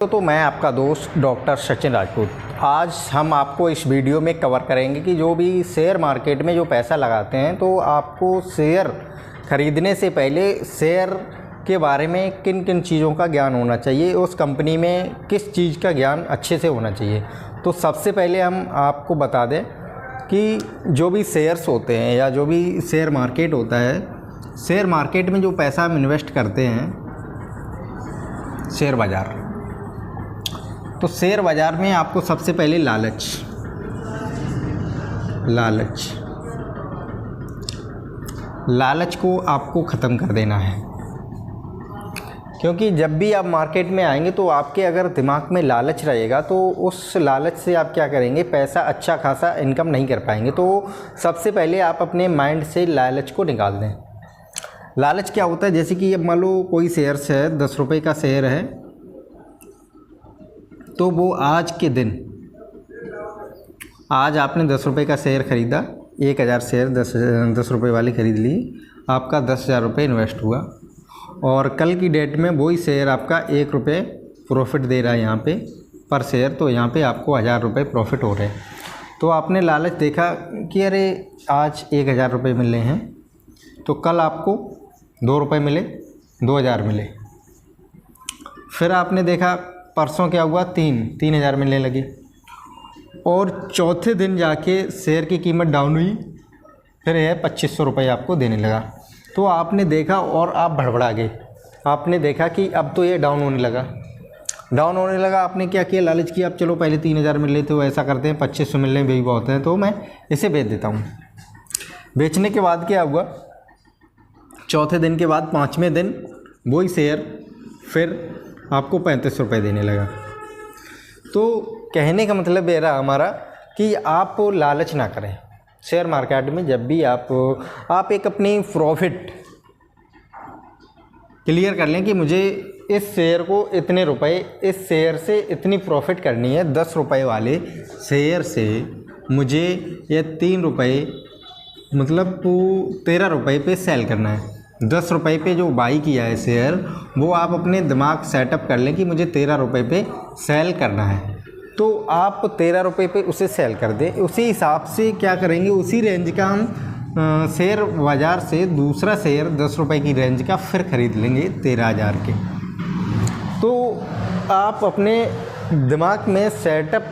तो मैं आपका दोस्त डॉक्टर सचिन राजपूत। आज हम आपको इस वीडियो में कवर करेंगे कि जो भी शेयर मार्केट में जो पैसा लगाते हैं तो आपको शेयर ख़रीदने से पहले शेयर के बारे में किन किन चीज़ों का ज्ञान होना चाहिए, उस कंपनी में किस चीज़ का ज्ञान अच्छे से होना चाहिए। तो सबसे पहले हम आपको बता दें कि जो भी शेयर्स होते हैं या जो भी शेयर मार्केट होता है, शेयर मार्केट में जो पैसा हम इन्वेस्ट करते हैं, शेयर बाज़ार, तो शेयर बाज़ार में आपको सबसे पहले लालच को आपको ख़त्म कर देना है। क्योंकि जब भी आप मार्केट में आएंगे तो आपके अगर दिमाग में लालच रहेगा तो उस लालच से आप क्या करेंगे, पैसा अच्छा खासा इनकम नहीं कर पाएंगे। तो सबसे पहले आप अपने माइंड से लालच को निकाल दें। लालच क्या होता है, जैसे कि अब मान लो कोई शेयर्स है, 10 रुपये का शेयर है, तो वो आज के दिन, आज आपने 10 रुपये का शेयर ख़रीदा, 1000 शेयर 10 रुपये वाली ख़रीद ली, आपका 10,000 रुपये इन्वेस्ट हुआ और कल की डेट में वही शेयर आपका 1 रुपये प्रॉफिट दे रहा है यहाँ पे पर शेयर, तो यहाँ पे आपको 1000 रुपये प्रॉफिट हो रहे हैं। तो आपने लालच देखा कि अरे आज 1000 रुपये मिल रहे हैं, तो कल आपको 2 रुपये मिले, 2000 मिले। फिर आपने देखा परसों क्या हुआ, 3000 मिलने लगी और चौथे दिन जाके शेयर की कीमत डाउन हुई, फिर यह 2500 रुपये आपको देने लगा। तो आपने देखा और आप भड़बड़ा गए, आपने देखा कि अब तो ये डाउन होने लगा। आपने क्या किया, लालच किया, अब चलो पहले 3000 मिल रहे थे, वो ऐसा करते हैं 2500 मिल रहे हैं, वही बहुत हैं, तो मैं इसे बेच देता हूँ। बेचने के बाद क्या हुआ, चौथे दिन के बाद 5वें दिन वही शेयर फिर आपको 3500 रुपये देने लगा। तो कहने का मतलब ये रहा हमारा कि आप लालच ना करें। शेयर मार्केट में जब भी आप एक अपनी प्रॉफिट क्लियर कर लें कि मुझे इस शेयर को इतने रुपए, इस शेयर से इतनी प्रॉफिट करनी है, 10 रुपये वाले शेयर से मुझे ये 3 रुपये मतलब 13 रुपये पे सेल करना है। 10 रुपये पे जो बाई किया है शेयर, वो आप अपने दिमाग सेटअप कर लें कि मुझे 13 रुपये पे सेल करना है, तो आप 13 रुपये पे उसे सेल कर दें। उसी हिसाब से क्या करेंगे, उसी रेंज का हम शेयर बाज़ार से दूसरा शेयर 10 रुपये की रेंज का फिर ख़रीद लेंगे 13,000 के। तो आप अपने दिमाग में सेटअप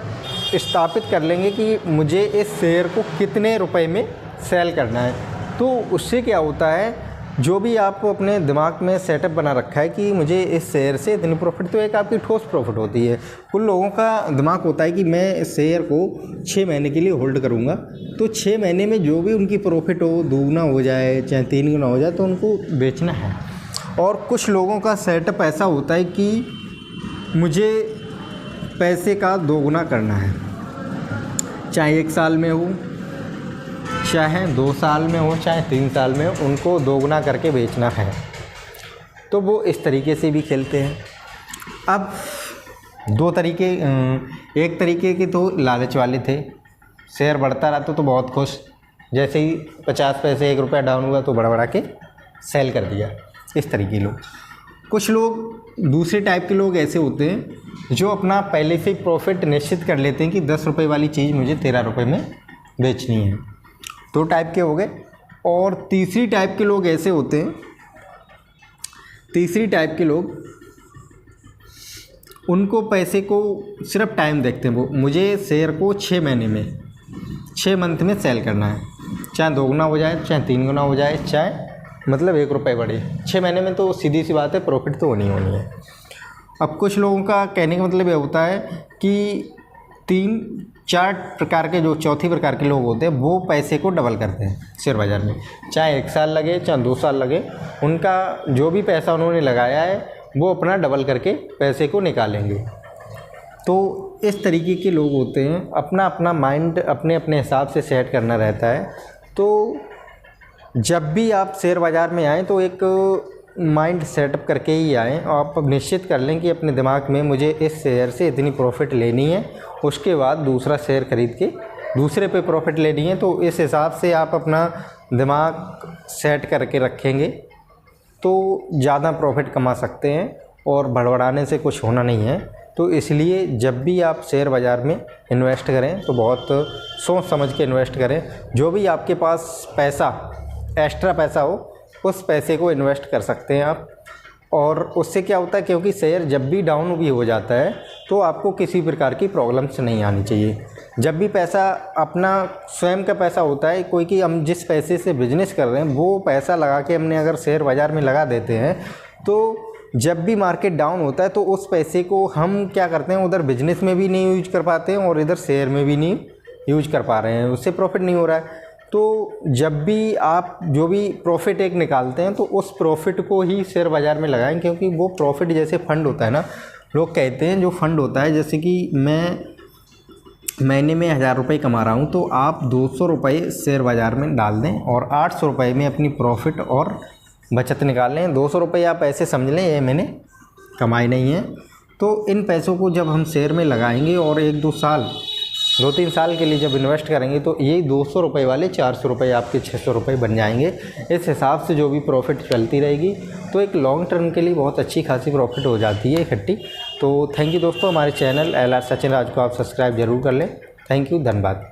स्थापित कर लेंगे कि मुझे इस शेयर को कितने रुपए में सेल करना है। तो उससे क्या होता है, जो भी आप अपने दिमाग में सेटअप बना रखा है कि मुझे इस शेयर से इतनी प्रॉफिट, तो एक आपकी ठोस प्रॉफिट होती है। कुछ लोगों का दिमाग होता है कि मैं इस शेयर को 6 महीने के लिए होल्ड करूंगा, तो 6 महीने में जो भी उनकी प्रॉफिट हो, दुगना हो जाए चाहे 3 गुना हो जाए, तो उनको बेचना है। और कुछ लोगों का सेटअप ऐसा होता है कि मुझे पैसे का 2 गुना करना है, चाहे 1 साल में हो, चाहे 2 साल में हो, चाहे 3 साल में हो, उनको 2 गुना करके बेचना है। तो वो इस तरीके से भी खेलते हैं। अब 2 तरीके, एक तरीके के तो लालच वाले थे, शेयर बढ़ता रहा तो बहुत खुश, जैसे ही 50 पैसे 1 रुपया डाउन हुआ तो बड़ा के सेल कर दिया, इस तरीके लोग। कुछ लोग दूसरे टाइप के लोग ऐसे होते हैं जो अपना पहले से प्रॉफिट निश्चित कर लेते हैं कि 10 रुपये वाली चीज़ मुझे 13 रुपये में बेचनी है। 2 टाइप के हो गए। और तीसरी टाइप के लोग ऐसे होते हैं, तीसरी टाइप के लोग, उनको पैसे को सिर्फ टाइम देखते हैं। वो मुझे शेयर को 6 महीने में, 6 मंथ में सेल करना है, चाहे 2 गुना हो जाए, चाहे 3 गुना हो जाए, चाहे मतलब 1 रुपये बढ़े, 6 महीने में तो सीधी सी बात है प्रॉफिट तो होनी है। अब कुछ लोगों का कहने का मतलब ये होता है कि 3-4 प्रकार के, जो चौथी प्रकार के लोग होते हैं, वो पैसे को डबल करते हैं शेयर बाज़ार में, चाहे 1 साल लगे चाहे 2 साल लगे, उनका जो भी पैसा उन्होंने लगाया है वो अपना डबल करके पैसे को निकालेंगे। तो इस तरीके के लोग होते हैं। अपना अपना माइंड अपने अपने हिसाब से सेट करना रहता है। तो जब भी आप शेयर बाज़ार में आएँ तो एक माइंड सेटअप करके ही आएँ। आप निश्चित कर लें कि अपने दिमाग में मुझे इस शेयर से इतनी प्रॉफिट लेनी है, उसके बाद दूसरा शेयर ख़रीद के दूसरे पे प्रॉफिट लेनी है। तो इस हिसाब से आप अपना दिमाग सेट करके रखेंगे तो ज़्यादा प्रॉफिट कमा सकते हैं और बड़बड़ाने से कुछ होना नहीं है। तो इसलिए जब भी आप शेयर बाज़ार में इन्वेस्ट करें तो बहुत सोच समझ के इन्वेस्ट करें। जो भी आपके पास पैसा एक्स्ट्रा पैसा हो उस पैसे को इन्वेस्ट कर सकते हैं आप। और उससे क्या होता है, क्योंकि शेयर जब भी डाउन भी हो जाता है तो आपको किसी प्रकार की प्रॉब्लम्स नहीं आनी चाहिए। जब भी पैसा अपना स्वयं का पैसा होता है, कोई कि हम जिस पैसे से बिजनेस कर रहे हैं वो पैसा लगा के हमने अगर शेयर बाज़ार में लगा देते हैं तो जब भी मार्केट डाउन होता है तो उस पैसे को हम क्या करते हैं, उधर बिजनेस में भी नहीं यूज कर पाते हैं और इधर शेयर में भी नहीं यूज कर पा रहे हैं, उससे प्रॉफिट नहीं हो रहा है। तो जब भी आप जो भी प्रॉफिट एक निकालते हैं तो उस प्रॉफिट को ही शेयर बाज़ार में लगाएं, क्योंकि वो प्रॉफिट जैसे फंड होता है ना, लोग कहते हैं जो फंड होता है, जैसे कि मैं महीने में 1000 रुपये कमा रहा हूँ तो आप 200 रुपये शेयर बाज़ार में डाल दें और 800 रुपये में अपनी प्रॉफिट और बचत निकाल लें। 200 रुपये आप ऐसे समझ लें ये मैंने कमाए नहीं है। तो इन पैसों को जब हम शेयर में लगाएंगे और 2-3 साल के लिए जब इन्वेस्ट करेंगे तो ये 200 रुपये वाले 400 रुपये आपके 600 रुपये बन जाएंगे। इस हिसाब से जो भी प्रॉफिट चलती रहेगी तो एक लॉन्ग टर्म के लिए बहुत अच्छी खासी प्रॉफिट हो जाती है इकट्ठी। तो थैंक यू दोस्तों, हमारे चैनल LR सचिन राज को आप सब्सक्राइब जरूर कर लें। थैंक यू, धन्यवाद।